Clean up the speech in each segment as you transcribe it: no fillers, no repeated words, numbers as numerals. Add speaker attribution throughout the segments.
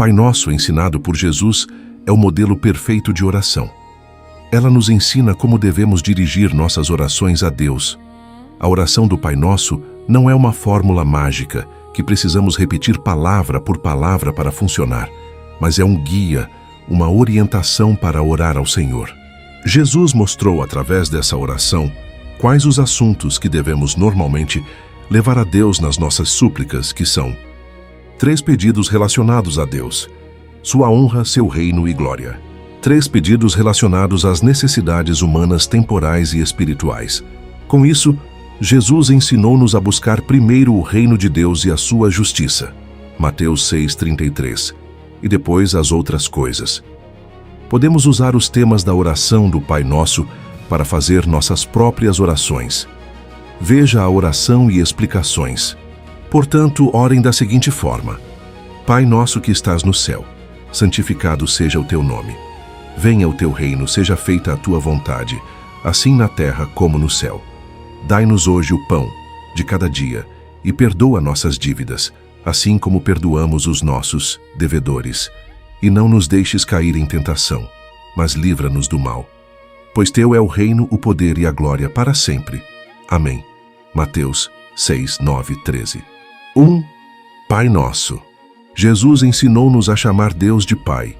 Speaker 1: Pai Nosso ensinado por Jesus é o modelo perfeito de oração. Ela nos ensina como devemos dirigir nossas orações a Deus. A oração do Pai Nosso não é uma fórmula mágica que precisamos repetir palavra por palavra para funcionar, mas é um guia, uma orientação para orar ao Senhor. Jesus mostrou através dessa oração quais os assuntos que devemos normalmente levar a Deus nas nossas súplicas, que são 3 pedidos relacionados a Deus: sua honra, seu reino e glória. 3 pedidos relacionados às necessidades humanas temporais e espirituais. Com isso, Jesus ensinou-nos a buscar primeiro o reino de Deus e a sua justiça, Mateus 6,33, e depois as outras coisas. Podemos usar os temas da oração do Pai Nosso para fazer nossas próprias orações. Veja a oração e explicações. Portanto, orem da seguinte forma: Pai nosso que estás no céu, santificado seja o teu nome. Venha o teu reino, seja feita a tua vontade, assim na terra como no céu. Dai-nos hoje o pão de cada dia e perdoa nossas dívidas, assim como perdoamos os nossos devedores. E não nos deixes cair em tentação, mas livra-nos do mal. Pois teu é o reino, o poder e a glória para sempre. Amém. Mateus 6, 9, 13. 1. Pai Nosso. Jesus ensinou-nos a chamar Deus de Pai.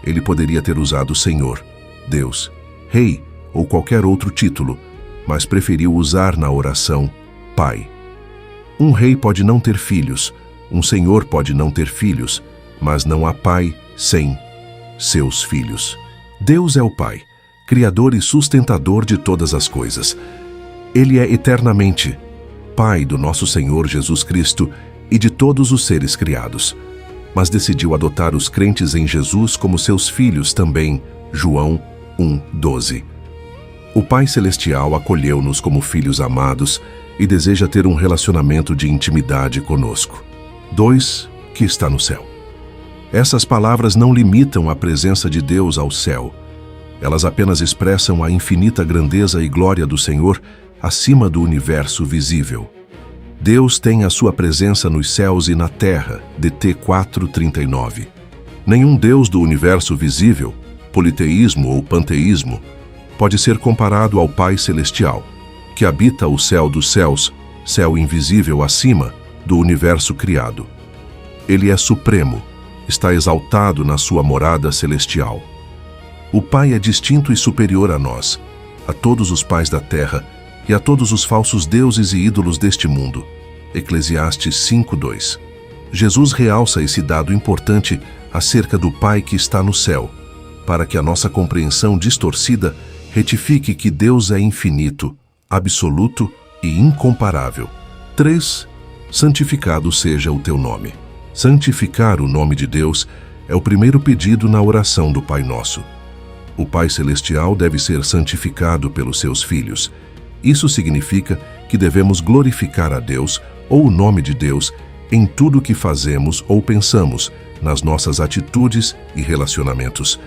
Speaker 1: Ele poderia ter usado Senhor, Deus, Rei ou qualquer outro título, mas preferiu usar na oração Pai. Um rei pode não ter filhos, um senhor pode não ter filhos, mas não há pai sem seus filhos. Deus é o Pai, Criador e sustentador de todas as coisas. Ele é eternamente Pai do nosso Senhor Jesus Cristo e de todos os seres criados, mas decidiu adotar os crentes em Jesus como seus filhos também, João 1:12. O Pai Celestial acolheu-nos como filhos amados e deseja ter um relacionamento de intimidade conosco. 2. Que está no céu. Essas palavras não limitam a presença de Deus ao céu. Elas apenas expressam a infinita grandeza e glória do Senhor acima do universo visível. Deus tem a sua presença nos céus e na terra, DT 4:39. Nenhum Deus do universo visível, politeísmo ou panteísmo, pode ser comparado ao Pai Celestial, que habita o céu dos céus, céu invisível acima do universo criado. Ele é supremo, está exaltado na sua morada celestial. O Pai é distinto e superior a nós, a todos os pais da terra e a todos os falsos deuses e ídolos deste mundo. Eclesiastes 5:2. Jesus realça esse dado importante acerca do Pai que está no céu, para que a nossa compreensão distorcida retifique que Deus é infinito, absoluto e incomparável. 3. Santificado seja o teu nome. Santificar o nome de Deus é o primeiro pedido na oração do Pai Nosso. O Pai Celestial deve ser santificado pelos seus filhos. Isso significa que devemos glorificar a Deus ou o nome de Deus em tudo que fazemos ou pensamos, nas nossas atitudes e relacionamentos.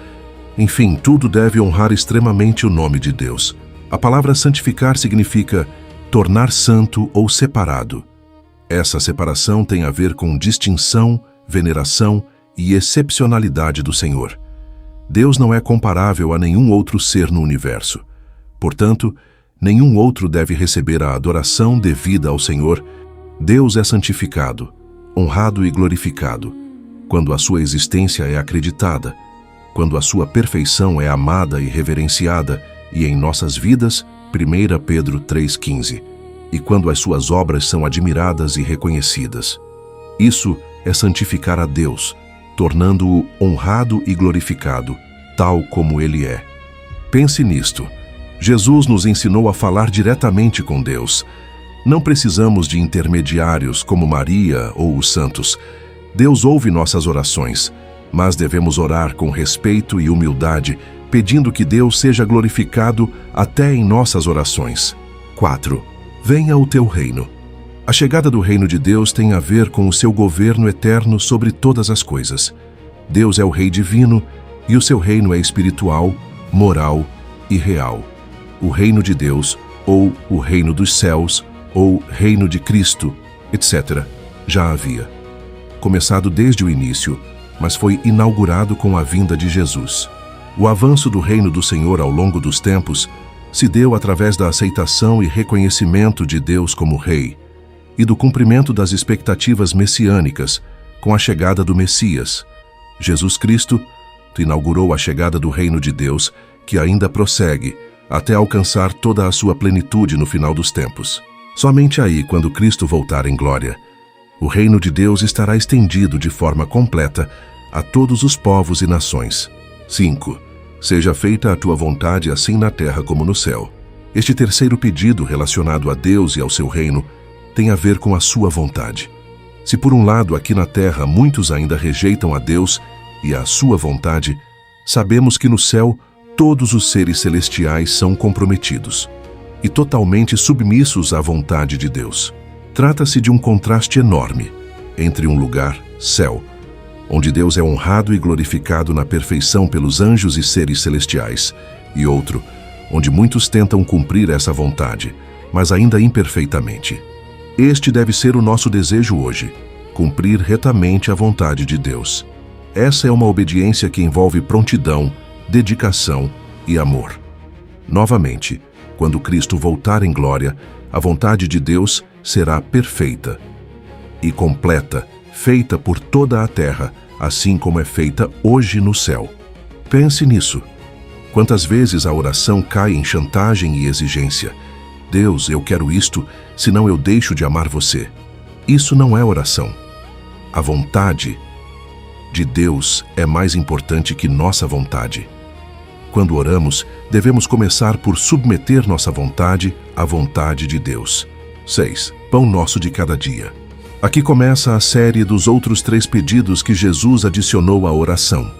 Speaker 1: Enfim, tudo deve honrar extremamente o nome de Deus. A palavra santificar significa tornar santo ou separado. Essa separação tem a ver com distinção, veneração e excepcionalidade do Senhor. Deus não é comparável a nenhum outro ser no universo. Portanto, nenhum outro deve receber a adoração devida ao Senhor. Deus é santificado, honrado e glorificado, quando a sua existência é acreditada, quando a sua perfeição é amada e reverenciada, e em nossas vidas, 1 Pedro 3,15, e quando as suas obras são admiradas e reconhecidas. Isso é santificar a Deus, tornando-o honrado e glorificado, tal como Ele é. Pense nisto. Jesus nos ensinou a falar diretamente com Deus. Não precisamos de intermediários como Maria ou os santos. Deus ouve nossas orações, mas devemos orar com respeito e humildade, pedindo que Deus seja glorificado até em nossas orações. 4. Venha o teu reino. A chegada do reino de Deus tem a ver com o seu governo eterno sobre todas as coisas. Deus é o Rei divino e o seu reino é espiritual, moral e real. O reino de Deus, ou o reino dos céus, ou reino de Cristo, etc., já havia. Começado desde o início, mas foi inaugurado com a vinda de Jesus. O avanço do reino do Senhor ao longo dos tempos se deu através da aceitação e reconhecimento de Deus como Rei e do cumprimento das expectativas messiânicas com a chegada do Messias. Jesus Cristo inaugurou a chegada do reino de Deus, que ainda prossegue até alcançar toda a sua plenitude no final dos tempos. Somente aí, quando Cristo voltar em glória, o reino de Deus estará estendido de forma completa a todos os povos e nações. 5. Seja feita a tua vontade assim na terra como no céu. Este terceiro pedido relacionado a Deus e ao seu reino tem a ver com a sua vontade. Se por um lado aqui na terra muitos ainda rejeitam a Deus e a sua vontade, sabemos que no céu todos os seres celestiais são comprometidos e totalmente submissos à vontade de Deus. Trata-se de um contraste enorme entre um lugar, céu, onde Deus é honrado e glorificado na perfeição pelos anjos e seres celestiais, e outro, onde muitos tentam cumprir essa vontade, mas ainda imperfeitamente. Este deve ser o nosso desejo hoje, cumprir retamente a vontade de Deus. Essa é uma obediência que envolve prontidão, dedicação e amor. Novamente, quando Cristo voltar em glória, a vontade de Deus será perfeita e completa, feita por toda a terra, assim como é feita hoje no céu. Pense nisso. Quantas vezes a oração cai em chantagem e exigência? Deus, eu quero isto, senão eu deixo de amar você. Isso não é oração. A vontade de Deus é mais importante que nossa vontade. Quando oramos, devemos começar por submeter nossa vontade à vontade de Deus. 6. Pão nosso de cada dia. Aqui começa a série dos outros 3 pedidos que Jesus adicionou à oração.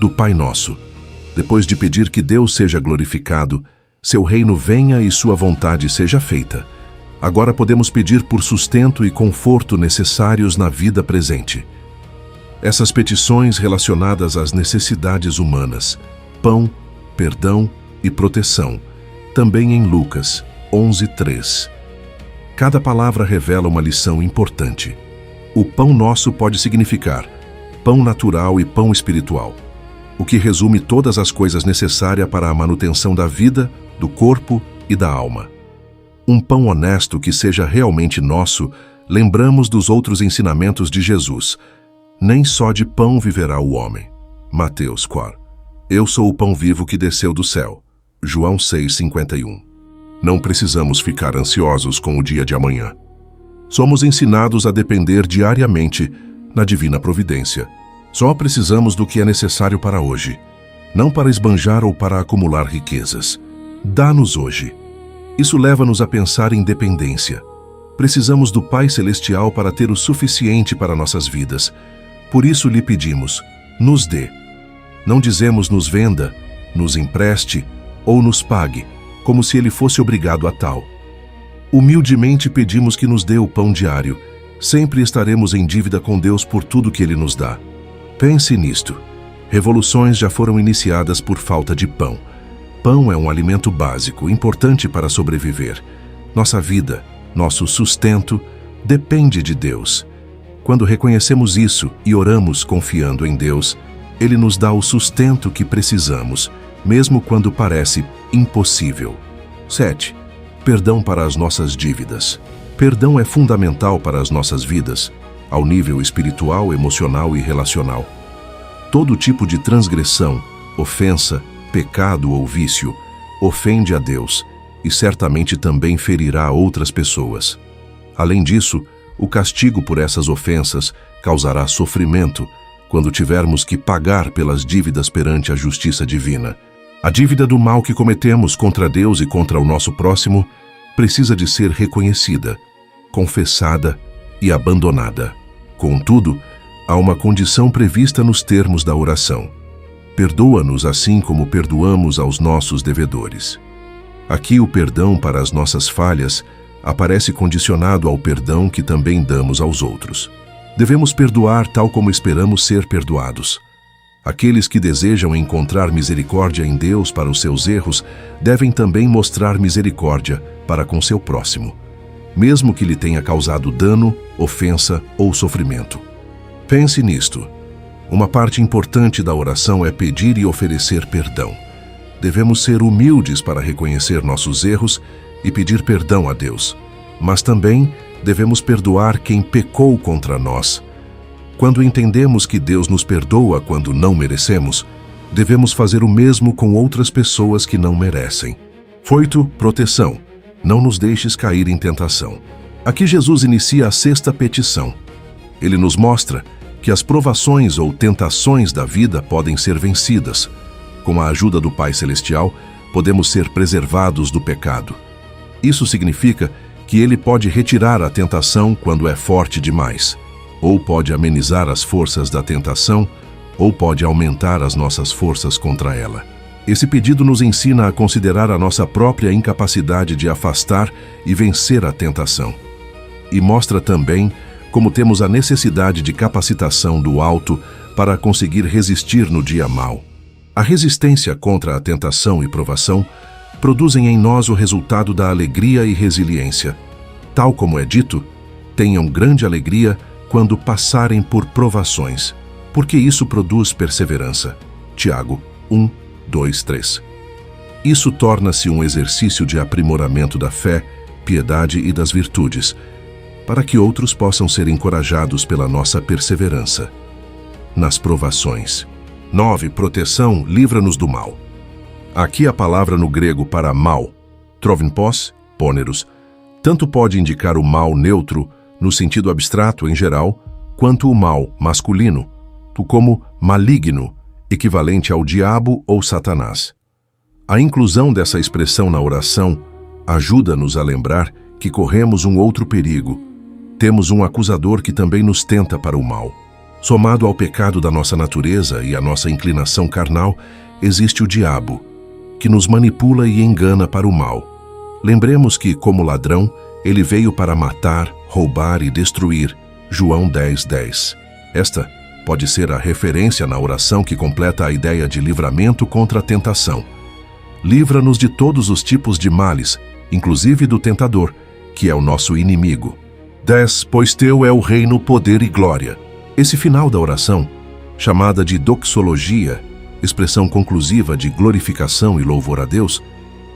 Speaker 1: Do Pai Nosso. Depois de pedir que Deus seja glorificado, seu reino venha e sua vontade seja feita, agora podemos pedir por sustento e conforto necessários na vida presente. Essas petições relacionadas às necessidades humanas, pão, perdão e proteção, também em Lucas 11:3. Cada palavra revela uma lição importante. O pão nosso pode significar pão natural e pão espiritual, o que resume todas as coisas necessárias para a manutenção da vida, do corpo e da alma. Um pão honesto que seja realmente nosso, lembramos dos outros ensinamentos de Jesus. Nem só de pão viverá o homem. Mateus 4. Eu sou o pão vivo que desceu do céu. João 6:51. Não precisamos ficar ansiosos com o dia de amanhã. Somos ensinados a depender diariamente na divina providência. Só precisamos do que é necessário para hoje, não para esbanjar ou para acumular riquezas. Dá-nos hoje. Isso leva-nos a pensar em dependência. Precisamos do Pai Celestial para ter o suficiente para nossas vidas. Por isso lhe pedimos, nos dê. Não dizemos nos venda, nos empreste ou nos pague, como se ele fosse obrigado a tal. Humildemente pedimos que nos dê o pão diário. Sempre estaremos em dívida com Deus por tudo que ele nos dá. Pense nisto. Revoluções já foram iniciadas por falta de pão. Pão é um alimento básico, importante para sobreviver. Nossa vida, nosso sustento, depende de Deus. Quando reconhecemos isso e oramos confiando em Deus, Ele nos dá o sustento que precisamos, mesmo quando parece impossível. 7. Perdão para as nossas dívidas. Perdão é fundamental para as nossas vidas, ao nível espiritual, emocional e relacional. Todo tipo de transgressão, ofensa, pecado ou vício ofende a Deus e certamente também ferirá outras pessoas. Além disso, o castigo por essas ofensas causará sofrimento quando tivermos que pagar pelas dívidas perante a justiça divina. A dívida do mal que cometemos contra Deus e contra o nosso próximo precisa de ser reconhecida, confessada e abandonada. Contudo, há uma condição prevista nos termos da oração. Perdoa-nos assim como perdoamos aos nossos devedores. Aqui o perdão para as nossas falhas aparece condicionado ao perdão que também damos aos outros. Devemos perdoar tal como esperamos ser perdoados. Aqueles que desejam encontrar misericórdia em Deus para os seus erros devem também mostrar misericórdia para com seu próximo, mesmo que lhe tenha causado dano, ofensa ou sofrimento. Pense nisto. Uma parte importante da oração é pedir e oferecer perdão. Devemos ser humildes para reconhecer nossos erros e pedir perdão a Deus. Mas também devemos perdoar quem pecou contra nós. Quando entendemos que Deus nos perdoa quando não merecemos, devemos fazer o mesmo com outras pessoas que não merecem. 8. Proteção. Não nos deixes cair em tentação. Aqui Jesus inicia a 6ª petição. Ele nos mostra que as provações ou tentações da vida podem ser vencidas. Com a ajuda do Pai Celestial, podemos ser preservados do pecado. Isso significa que Ele pode retirar a tentação quando é forte demais, ou pode amenizar as forças da tentação, ou pode aumentar as nossas forças contra ela. Esse pedido nos ensina a considerar a nossa própria incapacidade de afastar e vencer a tentação. E mostra também como temos a necessidade de capacitação do alto para conseguir resistir no dia mau. A resistência contra a tentação e provação produzem em nós o resultado da alegria e resiliência. Tal como é dito, tenham grande alegria quando passarem por provações, porque isso produz perseverança. Tiago 1, 2, 3. Isso torna-se um exercício de aprimoramento da fé, piedade e das virtudes, para que outros possam ser encorajados pela nossa perseverança nas provações. 9. Proteção, livra-nos do mal. Aqui a palavra no grego para mal, trovinpos, pôneros, tanto pode indicar o mal neutro, no sentido abstrato em geral, quanto o mal masculino, como maligno, equivalente ao diabo ou Satanás. A inclusão dessa expressão na oração ajuda-nos a lembrar que corremos um outro perigo. Temos um acusador que também nos tenta para o mal. Somado ao pecado da nossa natureza e à nossa inclinação carnal, existe o diabo, que nos manipula e engana para o mal. Lembremos que, como ladrão, ele veio para matar, roubar e destruir. João 10, 10. Esta pode ser a referência na oração que completa a ideia de livramento contra a tentação. Livra-nos de todos os tipos de males, inclusive do tentador, que é o nosso inimigo. 10. Pois teu é o reino, poder e glória. Esse final da oração, chamada de doxologia, expressão conclusiva de glorificação e louvor a Deus,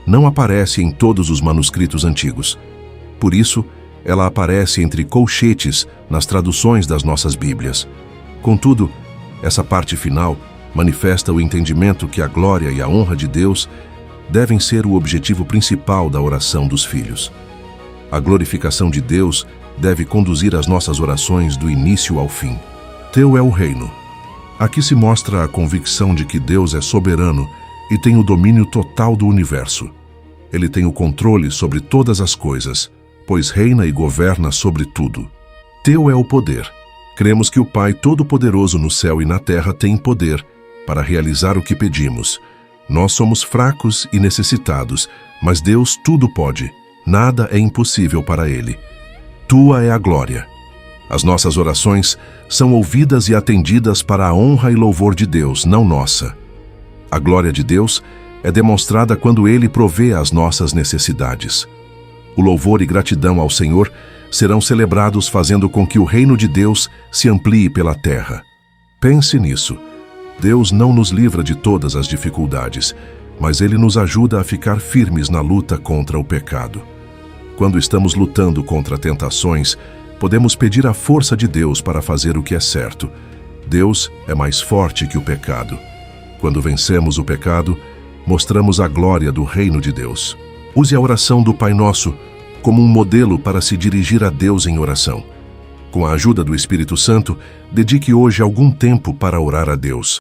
Speaker 1: não aparece em todos os manuscritos antigos. Por isso, ela aparece entre colchetes nas traduções das nossas Bíblias. Contudo, essa parte final manifesta o entendimento que a glória e a honra de Deus devem ser o objetivo principal da oração dos filhos. A glorificação de Deus deve conduzir as nossas orações do início ao fim. Teu é o reino. Aqui se mostra a convicção de que Deus é soberano e tem o domínio total do universo. Ele tem o controle sobre todas as coisas, pois reina e governa sobre tudo. Teu é o poder. Cremos que o Pai Todo-Poderoso no céu e na terra tem poder para realizar o que pedimos. Nós somos fracos e necessitados, mas Deus tudo pode. Nada é impossível para Ele. Tua é a glória. As nossas orações são ouvidas e atendidas para a honra e louvor de Deus, não nossa. A glória de Deus é demonstrada quando Ele provê as nossas necessidades. O louvor e gratidão ao Senhor serão celebrados fazendo com que o reino de Deus se amplie pela terra. Pense nisso. Deus não nos livra de todas as dificuldades, mas Ele nos ajuda a ficar firmes na luta contra o pecado. Quando estamos lutando contra tentações, podemos pedir a força de Deus para fazer o que é certo. Deus é mais forte que o pecado. Quando vencemos o pecado, mostramos a glória do reino de Deus. Use a oração do Pai Nosso como um modelo para se dirigir a Deus em oração. Com a ajuda do Espírito Santo, dedique hoje algum tempo para orar a Deus.